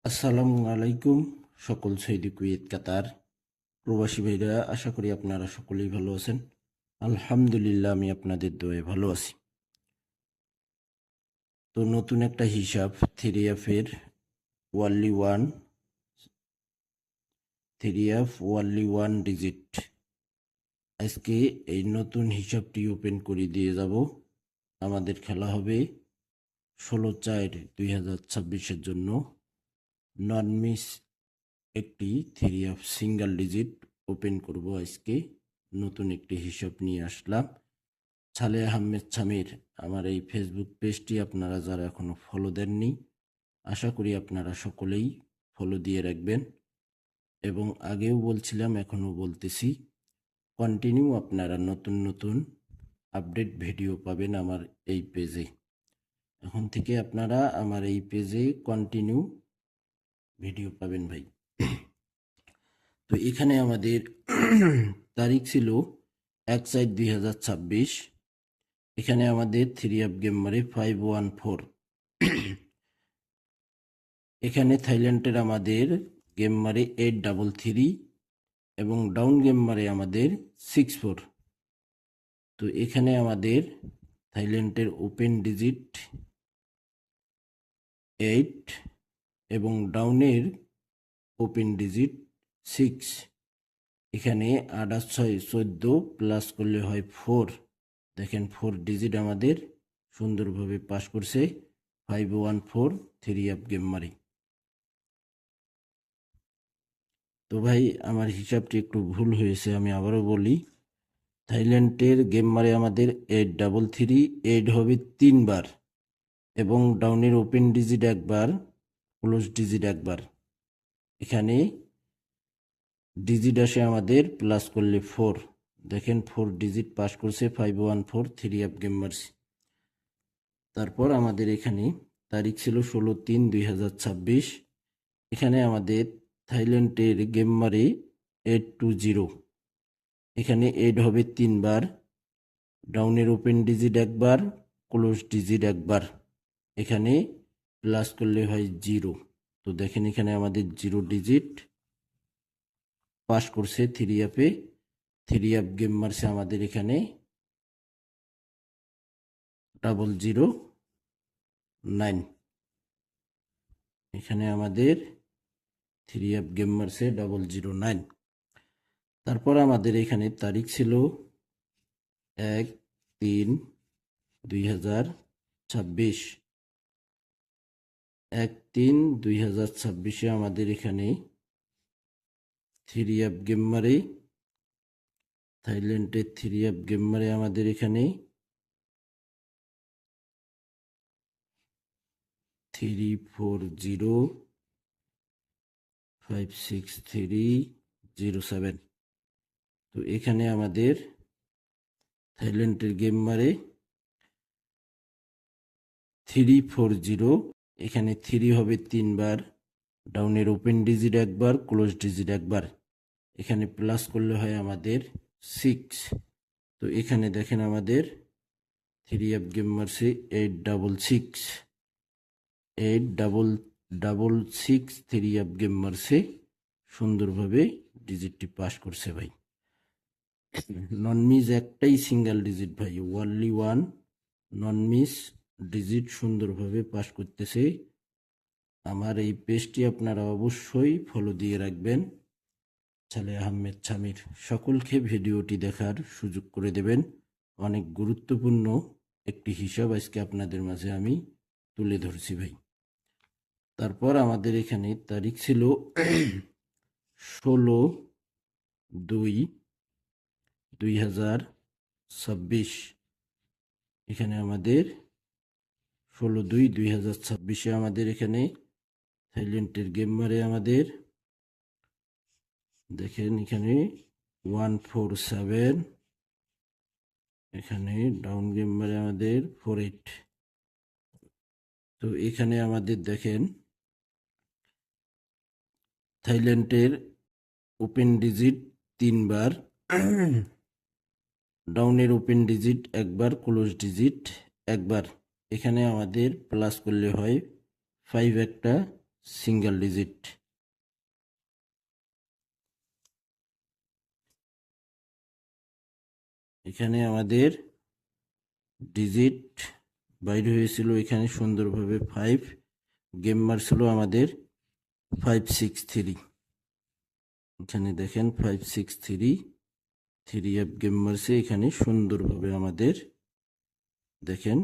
আসসালামু আলাইকুম সকল সৌদি কুয়েত কাতার প্রবাসী ভাইরা, আশা করি আপনারা সকলেই ভালো আছেন। আলহামদুলিল্লাহ, আমি আপনাদের দোয়ায় ভালো আছি। তো নতুন একটা হিসাব three F only one digit, আজকে এই নতুন হিসাবটি ওপেন করে দিয়ে যাব। আমাদের খেলা হবে 16/4/2026 জন্য নন মিস একটি three F single digit open করব। আজকে নতুন একটি হিসাব নিয়ে আসলাম। ছালে আহমেদ ছামির আমার এই ফেসবুক পেজটি আপনারা যারা এখনো ফলো দেননি, আশা করি আপনারা সকলেই ফলো দিয়ে রাখবেন। এবং আগেও বলছিলাম, এখনো বলতেছি, কন্টিনিউ আপনারা নতুন নতুন আপডেট ভিডিও পাবেন আমার এই পেজে। এখন থেকে আপনারা আমার এই পেজে কন্টিনিউ ভিডিও পাবেন ভাই। তো এখানে আমাদের তারিখ ছিল 1/4/2026। এখানে আমাদের থ্রি অ্যাপ গেম মারে 514। এখানে থাইল্যান্ডের আমাদের গেম মারে 833 এবং ডাউন গেম মারে আমাদের 64। তো এখানে আমাদের থাইল্যান্ডের ওপেন ডিজিট 8 এবং ডাউনের ওপেন ডিজিট 6। এখানে 8 আর 6 14 প্লাস করলে হয় 4। দেখেন 4 ডিজিট আমাদের সুন্দরভাবে পাস করছে 514 থ্রি অ্যাপ গেম মারি। তো ভাই, আমার হিসাবটি একটু ভুল হয়েছে, আমি আবারও বলি। থাইল্যান্ডের গেম মারে আমাদের 833, 8 হবে 3 বার এবং ডাউনের ওপেন ডিজিট একবার, ক্লোজ ডিজিট একবার। এখানে ডিজিট আসে আমাদের প্লাস করলে 4। দেখেন 4 ডিজিট পাস করছে 514 থ্রি অ্যাপ গেম মারছি। তারপর আমাদের এখানে তারিখ ছিল 16/3/2026। এখানে আমাদের থাইল্যান্ডের গেম মারে 820। এখানে 8 হবে 3 বার, ডাউনের ওপেন ডিজিট একবার, ক্লোজ ডিজিট একবার। এখানে প্লাস করলে হয় 0। তো দেখেন এখানে আমাদের 0 ডিজিট পাস করছে থ্রি অ্যাপে। থ্রি অ্যাপ গেম মারছে আমাদের এখানে 009। এখানে আমাদের থ্রি অ্যাপ গেম মারছে 009। তারপর আমাদের এখানে তারিখ ছিল 1/3/2026। 1/3/2026 আমাদের এখানে থ্রি অ্যাপ গেম মারে, থাইল্যান্ডের থ্রি অ্যাপ গেম মারে আমাদের এখানে 340563007। তো এখানে আমাদের থাইল্যান্ডের গেম মারে 340। এখানে 3 হবে 3 বার, ডাউনের ওপেন ডিজিট একবার, ক্লোজ ডিজিট একবার। এখানে প্লাস করলে হয় আমাদের 6। তো এখানে দেখেন আমাদের থ্রি অ্যাপ গেম মারছে 866। 866 থ্রি অ্যাপ গেম মারছে, সুন্দরভাবে ডিজিটটি পাস করছে ভাই। নন মিস একটাই সিঙ্গেল ডিজিট ভাই, only one non miss digit সুন্দরভাবে পাস করতেছে। আমার এই পেজটি আপনারা অবশ্যই ফলো দিয়ে রাখবেন। ছালে আহমেদ ছামির সকলকে ভিডিওটি দেখার সুযোগ করে দেবেন। অনেক গুরুত্বপূর্ণ একটি হিসাব আজকে আপনাদের মাঝে আমি তুলে ধরছি ভাই। তারপর আমাদের এখানে তারিখ ছিল 16/2/2026। এখানে আমাদের 16/2/2026 আমাদের এখানে থাইল্যান্ডের গেম মারে আমাদের দেখেন এখানে 147। এখানে ডাউন গেম মারে আমাদের 48। তো এখানে আমাদের দেখেন থাইল্যান্ডের ওপেন ডিজিট 3 বার, ডাউনের ওপেন ডিজিট একবার, ক্লোজ ডিজিট একবার। এখানে আমাদের প্লাস করলে হয় 5 একটা সিঙ্গেল ডিজিট। এখানে আমাদের ডিজিট বাইরে হয়েছিল, এখানে সুন্দরভাবে 5, গেম মারছিল আমাদের 563। এখানে দেখেন 563 3F গেম মারছে, এখানে সুন্দরভাবে আমাদের দেখেন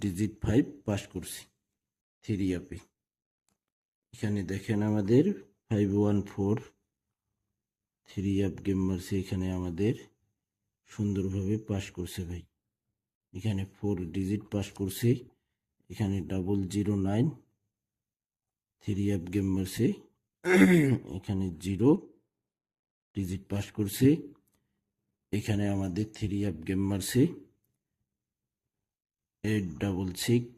ডিজিট 5 পাস করছি 3F-এ। এখানে দেখেন আমাদের 514 3F গেম মারছে, এখানে আমাদের সুন্দরভাবে পাস করছে ভাই। এখানে 4 ডিজিট পাস করছে। এখানে 009 3F গেম মারছে, এখানে 0 ডিজিট পাস করছে। এখানে আমাদের 3F গেম মারছে 866,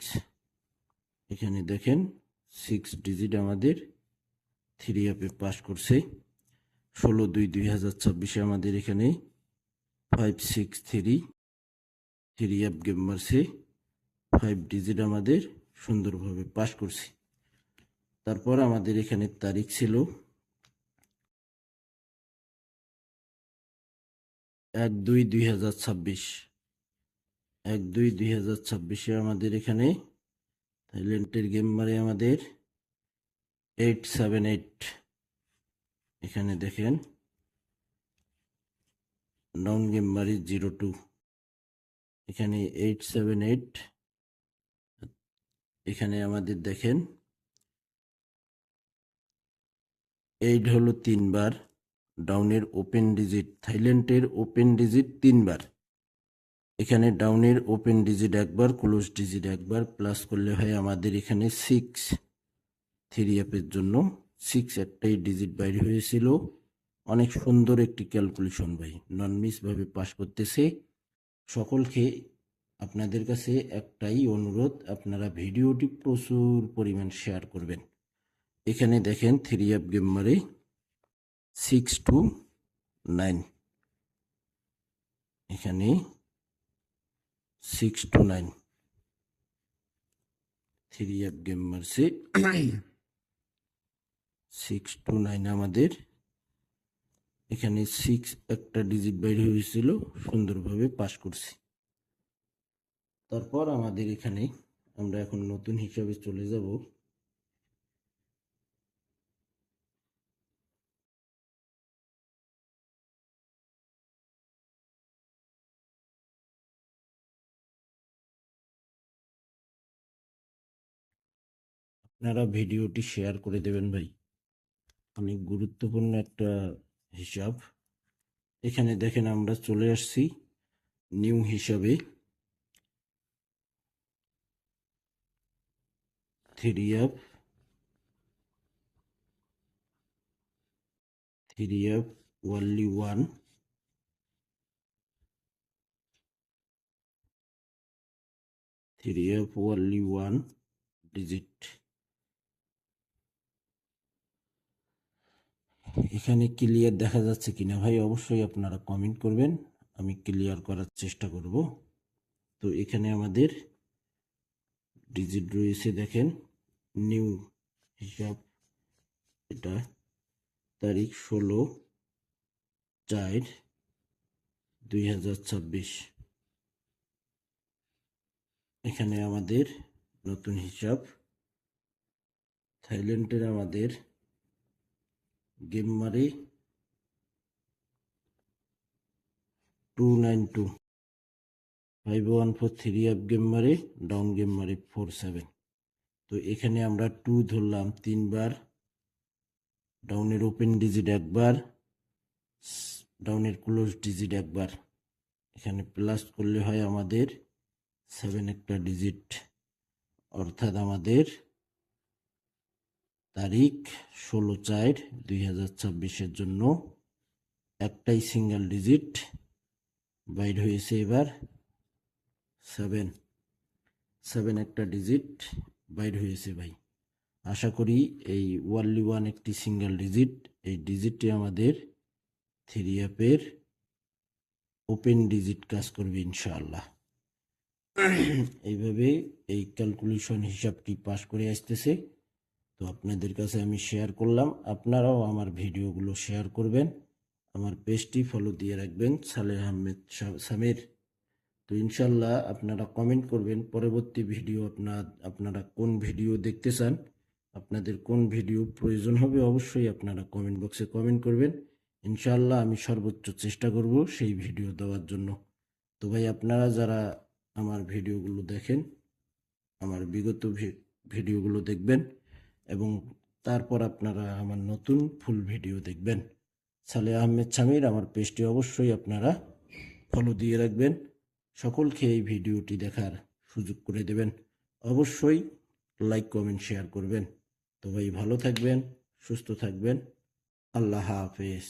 এখানে দেখেন 6 ডিজিট আমাদের 3F এ পাস করছে। 16/2/2026 আমাদের এখানে 563 3F গেম মারছে, 5 ডিজিট আমাদের সুন্দরভাবে পাস করছে। তারপর আমাদের এখানে তারিখ ছিল 1/2/2026, 1/2/2026-এ আমাদের এখানে থাইল্যান্ডের গেম মারে আমাদের 878। এখানে দেখেন নন গেম মারি 02, এখানে 878। এখানে আমাদের দেখেন 8 হলো 3 বার, ডাউনের ওপেন ডিজিট, থাইল্যান্ডের ওপেন ডিজিট 3 বার। এখানে ডাউনের ওপেন ডিজিট একবার, ক্লোজ ডিজিট একবার, প্লাস করলে হয় আমাদের এখানে 6 3F এর জন্য 6 একটাই ডিজিট বাইরে হয়েছিল। অনেক সুন্দর একটি ক্যালকুলেশন ভাই, নন মিস ভাবে পাস করতেছে। সকলকে আপনাদের কাছে একটাই অনুরোধ, আপনারা ভিডিওটি প্রচুর পরিমাণ শেয়ার করবেন। এখানে দেখেন 3F গেম মারে 629, এখানে 629 3F গেম মারছে 629 আমাদের এখানে 6 একটা ডিজিট বাইরে হয়েছিল, সুন্দরভাবে পাস করছি। তারপর আমাদের এখানে আমরা এখন নতুন হিসাবে চলে যাব। আপনারা ভিডিওটি শেয়ার করে দেবেন ভাই, অনেক গুরুত্বপূর্ণ একটা হিসাব। এখানে দেখেন আমরা চলে আসছি নিউ হিসাবে 3F only 1 3F only 1 digit. এখানে ক্লিয়ার দেখা যাচ্ছে কিনা ভাই অবশ্যই আপনারা কমেন্ট করবেন, আমি ক্লিয়ার করার চেষ্টা করব। তো এখানে আমাদের ডিজিট রয়েছে, দেখেন নিউ হিসাব, এটা তারিখ 16/4/2026। এখানে আমাদের নতুন হিসাব, থাইল্যান্ডের আমাদের গেম মারে 292, 514 3F গেম মারে, ডাউন গেম মারে 47। তো এখানে আমরা 2 ধরলাম 3 বার, ডাউনের ওপেন ডিজিট একবার, ডাউনের ক্লোজ ডিজিট একবার। এখানে প্লাস করলে হয় আমাদের 7 একটা ডিজিট, অর্থাৎ আমাদের তারিখ 16/4/2026-এর জন্য একটাই সিঙ্গেল ডিজিট বাইর হয়েছে। এবার 7 একটা ডিজিট বাইর হয়েছে ভাই। আশা করি এই ওয়ানলি ওয়ান একটি সিঙ্গেল ডিজিট, এই ডিজিটটি আমাদের 3F এর ওপেন ডিজিট কাজ করবে ইনশাআল্লাহ। এইভাবে এই ক্যালকুলেশন হিসাবটি পাস করে আসতেছে। তো আপনাদের কাছে আমি শেয়ার করলাম, আপনারাও আমার ভিডিওগুলো শেয়ার করবেন, আমার পেজটি ফলো দিয়ে রাখবেন সালেহ আহমেদ সামির। তো ইনশাল্লাহ আপনারা কমেন্ট করবেন পরবর্তী ভিডিও আপনারা কোন ভিডিও দেখতে চান, আপনাদের কোন ভিডিও প্রয়োজন হবে অবশ্যই আপনারা কমেন্ট বক্সে কমেন্ট করবেন। ইনশাল্লাহ আমি সর্বোচ্চ চেষ্টা করব সেই ভিডিও দেওয়ার জন্য। তো ভাই আপনারা যারা আমার ভিডিওগুলো দেখেন, আমার বিগত ভিডিওগুলো দেখবেন এবং তারপর আপনারা আমার নতুন ফুল ভিডিও দেখবেন। সালেহ আহমেদ সামির আমার পেজটি অবশ্যই আপনারা ফলো দিয়ে রাখবেন, সকলকে এই ভিডিওটি দেখার সুযোগ করে দেবেন, অবশ্যই লাইক কমেন্ট শেয়ার করবেন। তো ভাই ভালো থাকবেন, সুস্থ থাকবেন, আল্লাহ হাফেজ।